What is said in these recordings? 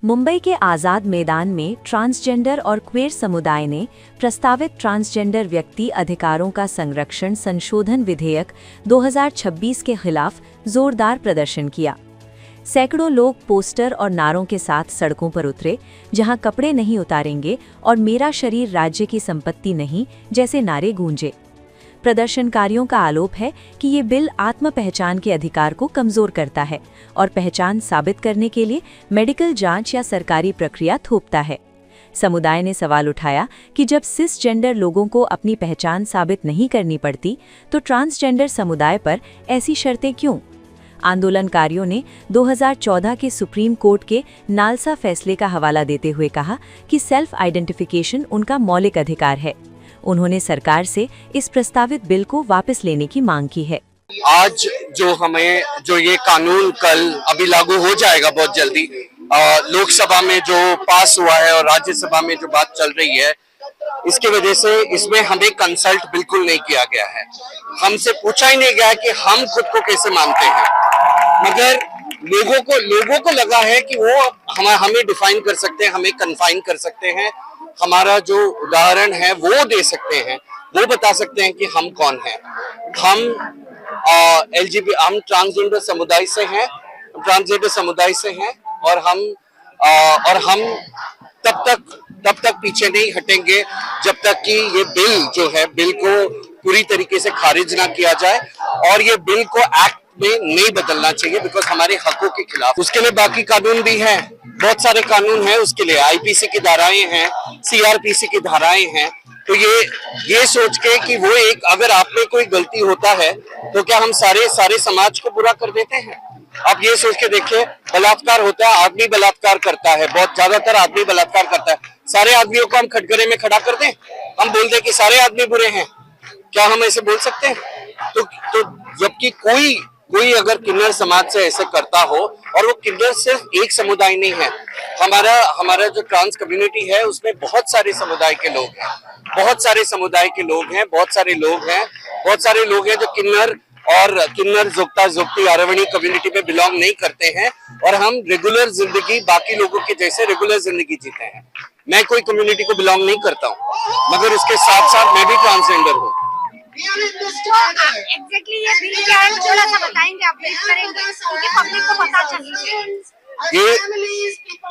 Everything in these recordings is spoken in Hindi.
मुंबई के आज़ाद मैदान में ट्रांसजेंडर और क्वेर समुदाय ने प्रस्तावित ट्रांसजेंडर व्यक्ति अधिकारों का संरक्षण संशोधन विधेयक 2026 के खिलाफ जोरदार प्रदर्शन किया। सैकड़ों लोग पोस्टर और नारों के साथ सड़कों पर उतरे, जहां कपड़े नहीं उतारेंगे और मेरा शरीर राज्य की संपत्ति नहीं जैसे नारे गूंजे। प्रदर्शनकारियों का आरोप है कि ये बिल आत्म पहचान के अधिकार को कमजोर करता है और पहचान साबित करने के लिए मेडिकल जांच या सरकारी प्रक्रिया थोपता है। समुदाय ने सवाल उठाया कि जब सिसजेंडर लोगों को अपनी पहचान साबित नहीं करनी पड़ती, तो ट्रांसजेंडर समुदाय पर ऐसी शर्तें क्यों? आंदोलनकारियों ने 2014 के सुप्रीम कोर्ट के नालसा फैसले का हवाला देते हुए कहा कि सेल्फ आइडेंटिफिकेशन उनका मौलिक अधिकार है। उन्होंने सरकार से इस प्रस्तावित बिल को वापस लेने की मांग की है। आज जो ये कानून कल अभी लागू हो जाएगा बहुत जल्दी, लोकसभा में जो पास हुआ है और राज्यसभा में जो बात चल रही है, इसकी वजह से इसमें हमें कंसल्ट बिल्कुल नहीं किया गया है। हमसे पूछा ही नहीं गया कि हम खुद को कैसे मानते हैं, मगर लोगों को लगा है कि वो हमें डिफाइन कर सकते हैं, हमें कन्फाइन कर सकते हैं, हमारा जो उदाहरण है वो दे सकते हैं, वो बता सकते हैं कि हम कौन हैं। हम हम ट्रांसजेंडर समुदाय से हैं और हम तब तक पीछे नहीं हटेंगे जब तक कि ये बिल को पूरी तरीके से खारिज ना किया जाए और ये बिल को एक्ट में नहीं बदलना चाहिए, बिकॉज हमारे हकों के खिलाफ। उसके लिए बाकी कानून भी हैं, बहुत सारे कानून हैं उसके लिए, आईपीसी की धाराएं हैं, सीआरपीसी की धाराएं हैं। तो ये सोच के कि वो अगर आप में कोई गलती होता है तो क्या हम सारे समाज को बुरा कर देते हैं? आप ये सोच के देखिए, बलात्कार होता है, आदमी बलात्कार करता है, बहुत ज्यादातर आदमी बलात्कार करता है। सारे आदमियों को हम कटघरे में खड़ा कर दें, हम बोल दें कि सारे आदमी बुरे हैं, क्या हम ऐसे बोल सकते हैं? तो जबकि कोई अगर किन्नर समाज से ऐसे करता हो, और वो किन्नर सिर्फ एक समुदाय नहीं है, हमारा जो ट्रांस कम्युनिटी है उसमें बहुत सारे समुदाय के लोग हैं, बहुत सारे लोग हैं जो किन्नर जोगती आरवणी कम्युनिटी में बिलोंग नहीं करते हैं, और हम रेगुलर जिंदगी बाकी लोगों के जैसे रेगुलर जिंदगी जीते हैं। मैं कोई कम्युनिटी को बिलोंग नहीं करता हूँ, मगर उसके साथ साथ मैं भी ट्रांसजेंडर हूँ। एग्जैक्टली ये बिल क्या है, थोड़ा सा बताएंगे आप, क्योंकि पब्लिक को पता चले।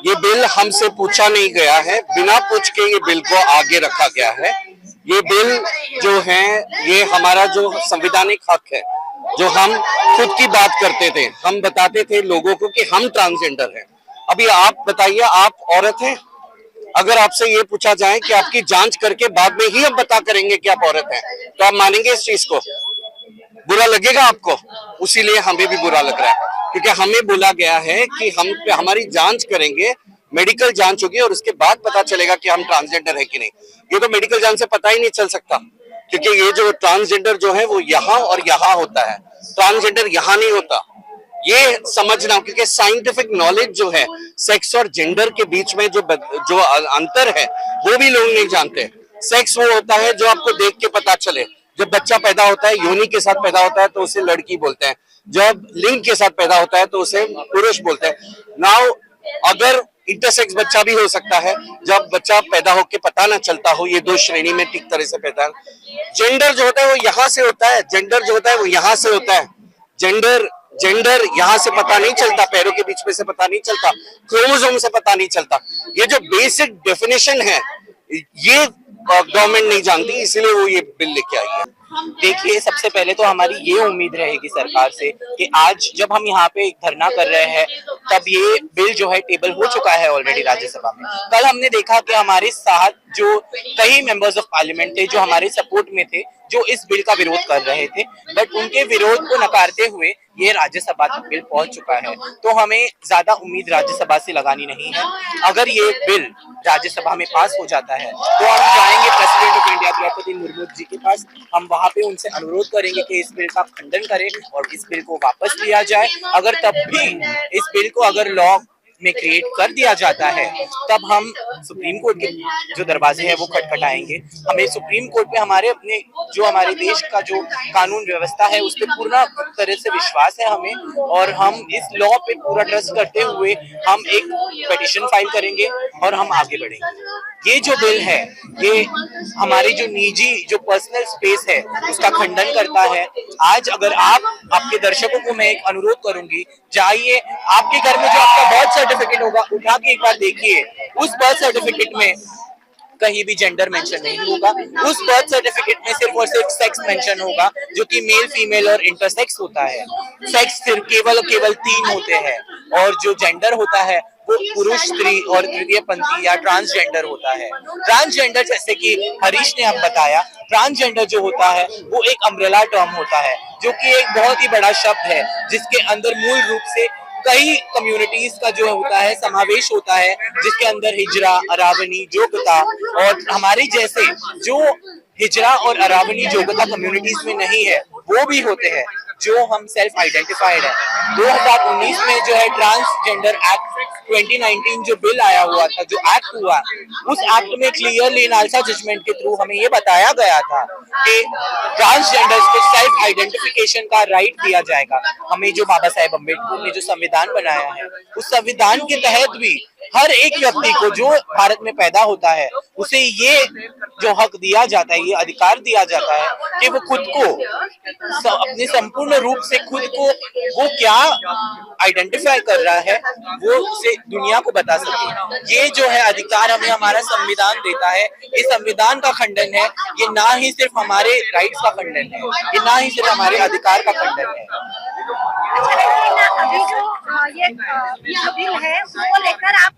ये बिल हमसे पूछा नहीं गया है, बिना पूछ के ये बिल को आगे रखा गया है। ये बिल जो है, ये हमारा जो संवैधानिक हक है, जो हम खुद की बात करते थे, हम बताते थे लोगों को कि हम ट्रांसजेंडर हैं। अभी आप बताइए, आप औरत हैं? अगर आपसे ये पूछा जाए कि आपकी जांच करके बाद में ही हम पता करेंगे कि आप औरत हैं, तो आप मानेंगे इस चीज को? बुरा लगेगा आपको? उसीलिए हमें भी बुरा लग रहा है, क्योंकि हमें बोला गया है कि हमारी जांच करेंगे, मेडिकल जांच होगी और उसके बाद पता चलेगा कि हम ट्रांसजेंडर है कि नहीं। ये तो मेडिकल जांच से पता ही नहीं चल सकता, क्योंकि ये जो ट्रांसजेंडर जो है वो यहाँ और यहाँ होता है, ट्रांसजेंडर यहाँ नहीं होता। ये समझना, क्योंकि साइंटिफिक नॉलेज जो है सेक्स और जेंडर के बीच में जो अंतर है वो भी लोग नहीं जानते। सेक्स वो होता है जो आपको देख के पता चले। जब बच्चा पैदा होता है, योनि के साथ पैदा होता है तो उसे लड़की बोलते हैं, जब लिंग के साथ पैदा होता है तो उसे पुरुष बोलते हैं। नाउ अगर इंटरसेक्स बच्चा भी हो सकता है, जब बच्चा पैदा होके पता ना चलता हो, ये दो श्रेणी में ठीक तरह से पैदा। जेंडर जो होता है वो यहाँ से होता है, जेंडर जो होता है वो यहाँ से होता है। जेंडर यहाँ से पता नहीं चलता, पैरों के बीच में से पता नहीं चलता, क्रोमोसोम से पता नहीं चलता। ये जो बेसिक डेफिनेशन है ये गवर्नमेंट नहीं जानती, इसलिए वो ये बिल लेके आई है। देखिए, सबसे पहले तो हमारी ये उम्मीद रहेगी सरकार से कि आज जब हम यहाँ पे धरना कर रहे हैं, तब ये बिल जो है टेबल हो चुका है ऑलरेडी राज्यसभा में। कल हमने देखा कि हमारे साथ जो कई मेंबर्स ऑफ पार्लियामेंट थे जो हमारे सपोर्ट में थे, जो इस बिल का विरोध कर रहे थे, बट उनके विरोध को नकारते हुए ये राज्यसभा तक बिल पहुंच चुका है। तो हमें ज्यादा उम्मीद राज्यसभा से लगानी नहीं है। अगर ये बिल राज्यसभा में पास हो जाता है तो हम जाएंगे president of India Draupadi Murmu ji के पास, हम वहां पे उनसे अनुरोध करेंगे कि इस बिल का खंडन करें और इस बिल को वापस लिया जाए। अगर तब भी इस बिल को अगर लॉ में क्रिएट कर दिया जाता है, तब हम सुप्रीम कोर्ट के जो दरवाजे हैं वो खटखटाएंगे। हमें सुप्रीम कोर्ट पे हमारे अपने जो हमारे देश का जो कानून व्यवस्था है उस पर पूर्ण तरह से विश्वास है हमें, और हम इस लॉ पे पूरा ट्रस्ट करते हुए हम एक पिटीशन फाइल करेंगे और हम आगे बढ़ेंगे। ये जो बिल है ये हमारी जो निजी जो पर्सनल स्पेस है उसका खंडन करता है। आज अगर आपके दर्शकों को मैं एक अनुरोध करूंगी, जाइए आपके घर में जो आपका बर्थ सर्टिफिकेट होगा उठा के एक बार देखिए, उस बर्थ सर्टिफिकेट में कहीं भी जेंडर मेंशन नहीं होगा। उस बर्थ सर्टिफिकेट में सिर्फ और सिर्फ सेक्स मेंशन होगा, जो कि मेल, फीमेल और इंटरसेक्स होता है। सेक्स सिर्फ केवल 3 होते हैं, और जो जेंडर होता है वो पुरुष, स्त्री और तृतीय पंथी या ट्रांसजेंडर होता है। ट्रांसजेंडर, जैसे कि हरीश ने अब बताया, ट्रांसजेंडर जो होता है वो एक अम्ब्रेला टर्म होता है, जो कि एक बहुत ही बड़ा शब्द है, जिसके अंदर मूल रूप से कई कम्युनिटीज का जो होता है समावेश होता है, जिसके अंदर हिजरा, अरावनी, जोगता और हमारे जैसे जो हिजरा और अरावनी जोगता कम्युनिटीज में नहीं है वो भी होते हैं, जो हम सेल्फ आइडेंटिफाइड है। 2019 में जो है ट्रांसजेंडर एक्ट 2019 जो बिल आया हुआ था, जो एक्ट हुआ, उस एक्ट में क्लियरली नालसा जजमेंट के थ्रू हमें ये बताया गया था कि ट्रांसजेंडर्स को सेल्फ आइडेंटिफिकेशन का राइट दिया जाएगा। हमें जो बाबा साहेब अम्बेडकर ने जो संविधान बनाया है, उस संविधान के तहत भी हर एक व्यक्ति को जो भारत में पैदा होता है उसे ये जो हक दिया जाता है, ये अधिकार दिया जाता है कि वो खुद को अपने संपूर्ण रूप से खुद को वो क्या आइडेंटिफाई कर रहा है वो उसे दुनिया को बता सके। ये जो है अधिकार हमें हमारा संविधान देता है। ये संविधान का खंडन है, ये ना ही सिर्फ हमारे राइट्स का खंडन है, ये ना ही सिर्फ हमारे अधिकार का खंडन है। अच्छा, लेकिन अभी जो बिल है उसको लेकर आप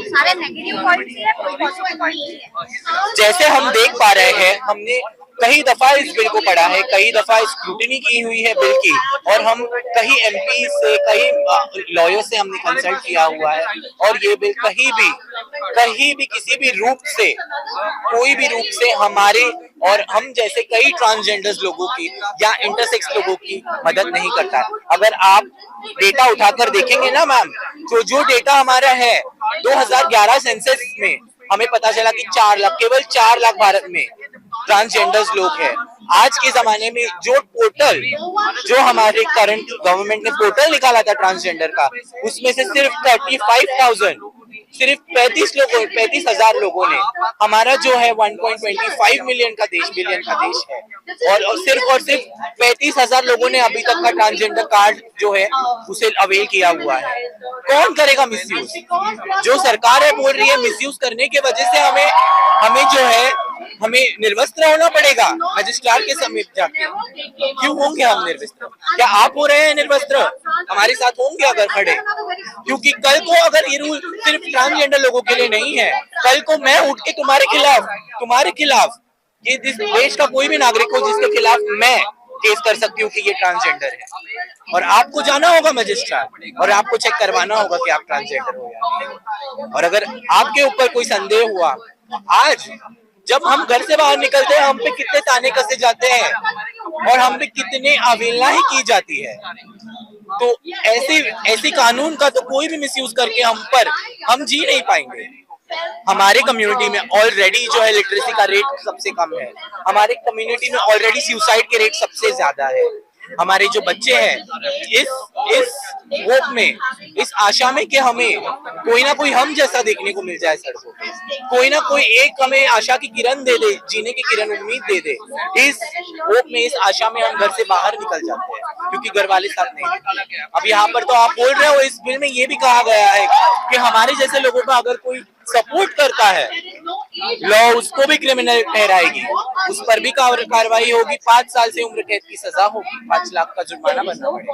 सारे नेगेटिव पॉइंट्स है, कोई पॉजिटिव पॉइंट है? जैसे हम देख पा रहे हैं, हमने कई दफा इस बिल को पढ़ा है, कई दफा स्क्रूटिनी की हुई है बिल की, और हम कई एमपी से, कई लॉयर से हमने कंसल्ट किया हुआ है, और ये बिल कहीं भी किसी भी रूप से, कोई भी रूप से हमारे और हम जैसे कई ट्रांसजेंडर्स लोगों की या इंटरसेक्स लोगों की मदद नहीं करता है। अगर आप डेटा उठाकर देखेंगे ना मैम, तो जो डेटा हमारा है 2011 सेंसस में हमें पता चला कि 4 लाख, केवल 4 लाख भारत में ट्रांसजेंडर्स लोग हैं। आज के जमाने में जो पोर्टल, जो हमारे करंट गवर्नमेंट ने पोर्टल निकाला था ट्रांसजेंडर का, उसमें से सिर्फ 35,000, सिर्फ 35,000 लोगों ने, हमारा जो है 1.25 बिलियन का देश है, और सिर्फ 35,000 लोगों ने अभी तक का ट्रांसजेंडर कार्ड जो है उसे अवेल किया हुआ है। कौन करेगा मिसयूज? जो सरकार है बोल रही है मिसयूज करने की वजह से हमें जो है हमें निर्वस्त्र होना पड़ेगा रजिस्ट्रार के समीप जाके। क्यों होंगे हम निर्वस्त्र? क्या आप हो रहे हैं निर्वस्त्र? हमारे साथ होंगे अगर खड़े? क्योंकि कल को अगर ये रूल सिर्फ ट्रांसजेंडर लोगों के लिए नहीं है, कल को मैं उठ के तुम्हारे खिलाफ ये देश का कोई भी नागरिक हो जिसके खिलाफ मैं केस कर सकती हूँ कि ये ट्रांसजेंडर है, और आपको जाना होगा मजिस्ट्रेट और आपको चेक करवाना होगा कि आप ट्रांसजेंडर हो या नहीं। और अगर आपके ऊपर कोई संदेह हुआ, आज जब हम घर से बाहर निकलते हैं हम पे कितने ताने कसे जाते हैं और हम पे कितने अवहेलना ही की जाती है, तो ऐसे कानून का तो कोई भी मिसयूज करके हम जी नहीं पाएंगे। हमारे कम्युनिटी में ऑलरेडी जो है लिटरेसी का रेट सबसे कम है, हमारे कम्युनिटी में ऑलरेडी सुसाइड के रेट सबसे ज्यादा है। हमारे जो बच्चे हैं इस होप में, इस आशा में कि हमें कोई ना कोई हम जैसा देखने को मिल जाए सड़कों पे, कोई ना कोई एक हमें आशा की किरण दे दे, जीने की किरण, उम्मीद दे दे, इस होप में, इस आशा में हम घर से बाहर निकल जाते हैं, क्योंकि घर वाले साथ नहीं। अब यहाँ पर तो आप बोल रहे हो, इस बिल में ये भी कहा गया है कि हमारे जैसे लोगों का अगर कोई सपोर्ट करता है, लॉ उसको भी क्रिमिनल ठहराएगी, उस पर भी कार्रवाई होगी, 5 साल से उम्र कैद की सजा होगी, 5 लाख का जुर्माना भरना पड़ेगा।